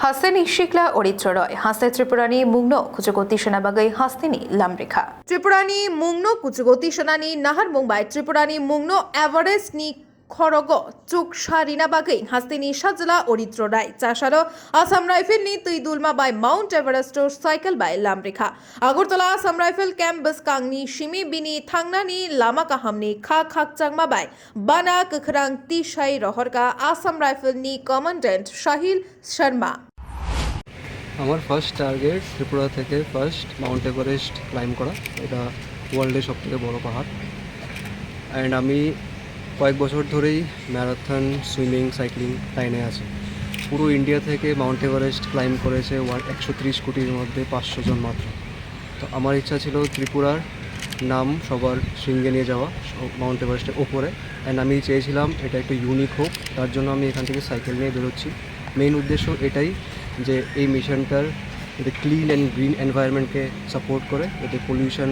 हास्तेनी शिकला ओरित्र रॉय हास्ते त्रिपुरानी मुंगनो कुचगोती सेनाबागै हास्तेनी लामरेखा त्रिपुरानी मुंगनो कुचगोती सेनानी नाहार मुंबाई त्रिपुरानी मुंगनो एभारेस्ट नि खरग चुक सारिना बागै हास्तेनी साजला ओरित्र राय चाशारो आसाम राइफल नि तुइदुलमा बाय माउंट एभारेस्ट साइकेल बाय लामरेखा आगरतला आसाम राइफल कैम्प बसकांगनि सिमी बिनि थांनानि लामा काहामनि खा खाकचांमा बाय बाना कखरां तिसाई रहरका आसाम राइफल नि कमांडेंट शाहिल शर्मा আমার ফার্স্ট টার্গেট ত্রিপুরা থেকে ফার্স্ট মাউন্ট এভারেস্ট ক্লাইম্ব করা। এটা ওয়ার্ল্ডের সবথেকে বড় পাহাড়। অ্যান্ড আমি কয়েক বছর ধরেই ম্যারাথন, সুইমিং, সাইক্লিং লাইনে আছি। পুরো ইন্ডিয়া থেকে মাউন্ট এভারেস্ট ক্লাইম্ব করেছে 130 কোটির মধ্যে 500 জন মাত্র। তো আমার ইচ্ছা ছিল ত্রিপুরার নাম সবার শৃঙ্গে নিয়ে যাওয়া মাউন্ট এভারেস্টের ওপরে। অ্যান্ড আমি চেয়েছিলাম এটা একটু ইউনিক হোক, তার জন্য আমি এখান থেকে সাইকেল নিয়ে বেরোচ্ছি। মেইন উদ্দেশ্য এটাই যে এই মিশনটার যাতে ক্লিন অ্যান্ড গ্রিন এনভায়রনমেন্টকে সাপোর্ট করে, যাতে পলিউশন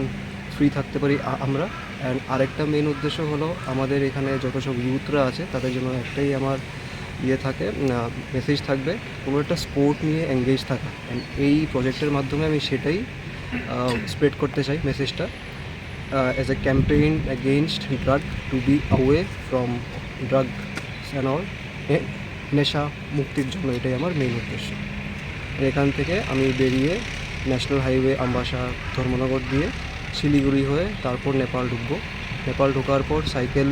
ফ্রি থাকতে পারি আমরা। অ্যান্ড আরেকটা মেইন উদ্দেশ্য হলো আমাদের এখানে যত সব ইউথরা আছে তাদের জন্য একটাই আমার থাকে, মেসেজ থাকবে কোনো একটা স্পোর্ট নিয়ে এঙ্গেজ থাকা। অ্যান্ড এই প্রজেক্টের মাধ্যমে আমি সেটাই স্প্রেড করতে চাই মেসেজটা, as a campaign against drug, to be away from drug and all, নেশা মুক্তির জন্য এটাই আমার মেইন উদ্দেশ্য। এখান থেকে আমি বেরিয়ে ন্যাশনাল হাইওয়ে আমবাসা ধর্মনগর দিয়ে শিলিগুড়ি হয়ে তারপর নেপাল ঢুকবো। নেপাল ঢোকার পর সাইকেল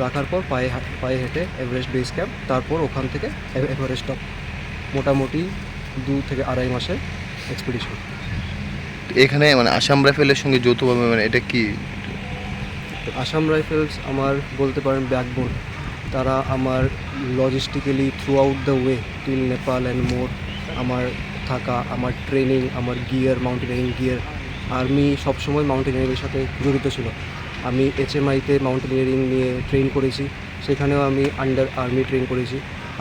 রাখার পর পায়ে হেঁটে এভারেস্ট বেস ক্যাম্প, তারপর ওখান থেকে এভারেস্ট টপ। মোটামুটি 2 থেকে 2.5 মাসের এক্সপিডিশন। এখানে মানে আসাম রাইফেলের সঙ্গে যৌথভাবে, মানে এটা কি? আসাম রাইফেলস আমার বলতে পারেন ব্যাকবোন। তারা আমার logistically throughout the way till Nepal and more আমার থাকা, আমার ট্রেনিং, আমার গিয়ার, মাউন্টেনিয়ারিং গিয়ার। আর্মি সবসময় মাউন্টেনিয়ারিংয়ের সাথে জড়িত ছিল। আমি HMIতে মাউন্টেনিয়ারিং নিয়ে ট্রেন করেছি, সেখানেও আমি আন্ডার আর্মি ট্রেন করেছি।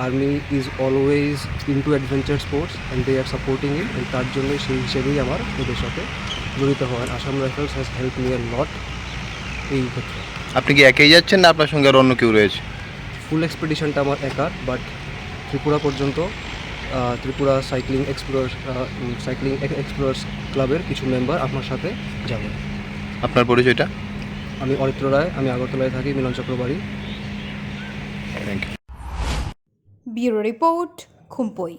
Army is always into adventure sports and they are supporting it. তার জন্য সেই হিসেবেই আমার ওদের সাথে জড়িত হওয়ার। Assam rifles has help me a lot এই ক্ষেত্রে। আপনি কি একাই যাচ্ছেন না আপনার সঙ্গে আর অন্য কেউ রয়েছে? ফুল এক্সপিডিশনটা আমার একার, বাট ত্রিপুরা পর্যন্ত ত্রিপুরা সাইক্লিং এক্সপ্লোরার্স ক্লাবের কিছু মেম্বার আমার সাথে যাবে। আপনার পরিচয়টা? আমি অরিত্র রায়, আমি আগরতলায় থাকি, Milan Chakrabarti. Thank you. Bureau report খুমপই।